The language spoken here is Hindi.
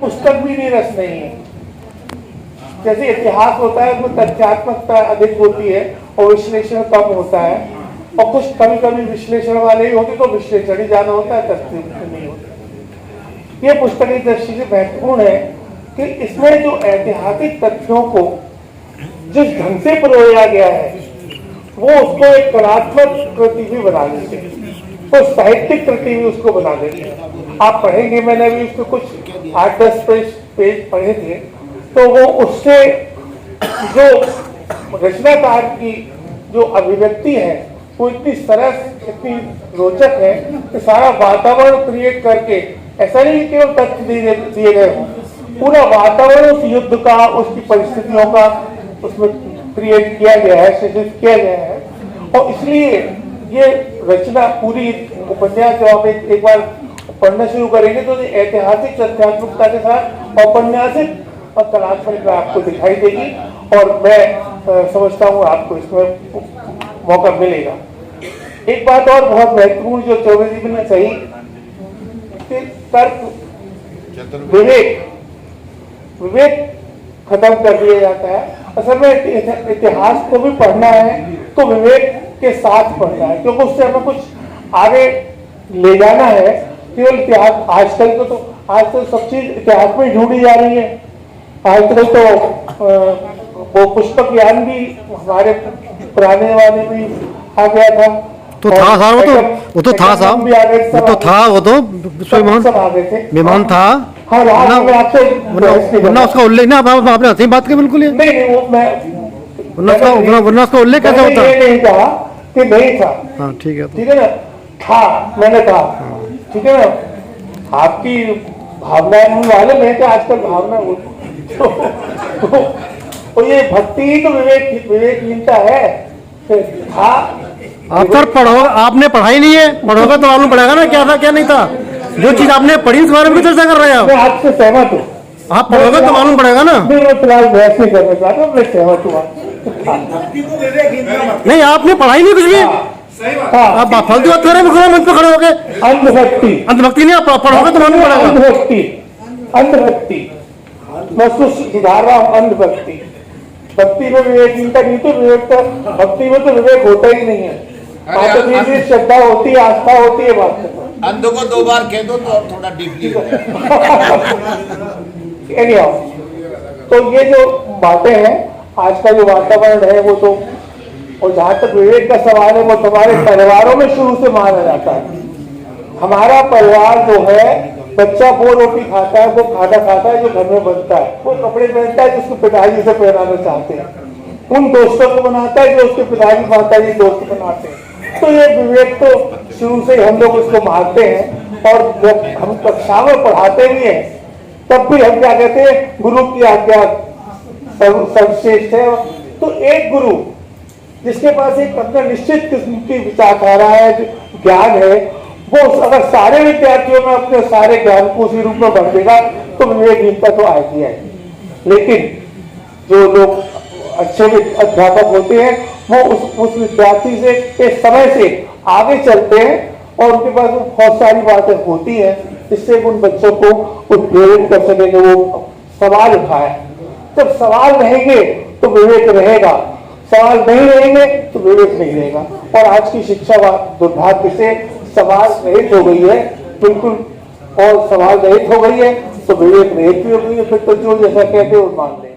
पुस्तक भी नीरस नहीं है। जैसे इतिहास होता है उसमें तथ्यात्मकता अधिक होती है और विश्लेषण कम होता है, और कुछ कभी कभी विश्लेषण वाले ही होते तो विश्लेषण ही ज्यादा होता है, तथ्य नहीं होता। ये पुस्तक की दृष्टि से महत्वपूर्ण है कि इसमें जो ऐतिहासिक तथ्यों को जिस ढंग से परोया गया है वो उसको एक कलात्मक कृति भी बना देते हैं, तो साहित्यिक कृति भी उसको बना देते हैं। आप पढ़ेंगे, मैंने भी उसको कुछ 8-10 पेज पढ़े थे, तो वो उससे जो रचनाकार की जो अभिव्यक्ति है वो इतनी सरस, इतनी रोचक है कि सारा वातावरण क्रिएट करके, ऐसा नहीं केवल तथ्य दिए गए हों, पूरा वातावरण उस युद्ध का, उसकी परिस्थितियों का उसमें क्रिएट किया गया है, सृजित किया गया है। और इसलिए ये रचना पूरी उपन्यास जब आप एक बार पढ़ना शुरू करेंगे तो ऐतिहासिक तथ्यात्मकता के साथ औपन्यासिक और कलात्मक आपको दिखाई देगी, और मैं समझता हूँ आपको इसमें मौका मिलेगा। एक बात और बहुत महत्वपूर्ण जो चौबे जी ने कही कि तर्क, विवेक खत्म कर दिया जाता है। असल में इतिहास को भी पढ़ना है तो विवेक के साथ पढ़ना है, क्योंकि उससे हमें कुछ आगे ले जाना है। केवल इतिहास आजकल तो सब चीज इतिहास में ढूंढी जा रही है। आजकल तो वो पुष्पक ज्ञान भी हमारे पुराने जमाने में आ गया था, तो था साहब, वो तो था साहब, वो तो था, वो तो विमान था। हाँ, वरना उसका उल्लेख ना आपने हंसी बात की बिल्कुल ही नहीं, वो मैं वरना उसका उल्लेख कैसे होता? नहीं कहा कि नहीं था। हाँ ठीक है, ठीक है ना, था, मैंने कहा, ठीक है ना। आपकी भावनाएं मालूम है कि आजकल भावना तो ये भक्ति ही तो विवेकहीनता है। था आप सर पढ़ो, आपने पढ़ाई नहीं है, पढ़ोगे तो मालूम पड़ेगा ना क्या था क्या नहीं था। जो चीज आपने पढ़ी उसके बारे में चर्चा कर रहे हैं आप। मैं आपसे सहमत हूँ, आप पढ़ोगे तो मालूम पड़ेगा ना। मैं फिलहाल बहस नहीं करना चाहता, मैं सहमत हुआ। नहीं, आपने पढ़ाई नहीं कुछ भी, आप फालतू बात कर रहे हैं मंच पे खड़े होके। अंधभक्ति नहीं, आप पढ़ोगे तो मालूम पड़ेगा। अंधभक्ति मैं उसको सुधार रहा हूँ। अंधभक्ति, भक्ति में विवेकहीनता नहीं, तो विवेक तो भक्ति में तो विवेक होता ही नहीं है। श्रद्धा होती है, आस्था होती है। बात अंधों को 2 बार कह दो तो थोड़ा डीपली हो जाए। तो ये जो बातें हैं, आज का जो वातावरण है वो तो, और जहां तक विवेक का सवाल है वो तुम्हारे परिवारों में शुरू से माना जाता है। हमारा परिवार जो है, बच्चा वो रोटी खाता है, वो खाना खाता है जो घर में बनता है, वो कपड़े पहनता है जिसको पिताजी से पहनाना चाहते हैं, उन दोस्तों को बनाता है जो उसके पिताजी माताजी दोस्त बनाते हैं। तो ये विवेक तो शुरू से हम लोग उसको मानते हैं, और जब हम कक्षा में पढ़ाते भी हैं तब भी हम क्या कहते हैं, गुरु की आज्ञा सर्वश्रेष्ठ है। तो एक गुरु जिसके पास एक अपना निश्चित किस्म की विचारधारा है, ज्ञान है, वो अगर सारे विद्यार्थियों में अपने सारे ज्ञान को उसी रूप में भर देगा तो विवेकहीनता तो आएगी आएगी। लेकिन जो लोग अच्छे अध्यापक होते हैं वो उस विद्यार्थी से के समय से आगे चलते हैं, और उनके पास बहुत सारी बातें होती हैं जिससे उन बच्चों को उत्प्रेरित कर सकेंगे, वो सवाल उठाए। जब सवाल रहेंगे तो विवेक रहेगा, सवाल नहीं रहेंगे तो विवेक नहीं रहेगा। और आज की शिक्षा दुर्भाग्य से सवाल रहित हो गई है, बिल्कुल, और सवाल रहित हो गई है तो विवेक रहित भी हो गई है। फिर तो जो जैसा कहते हैं वो मान लें।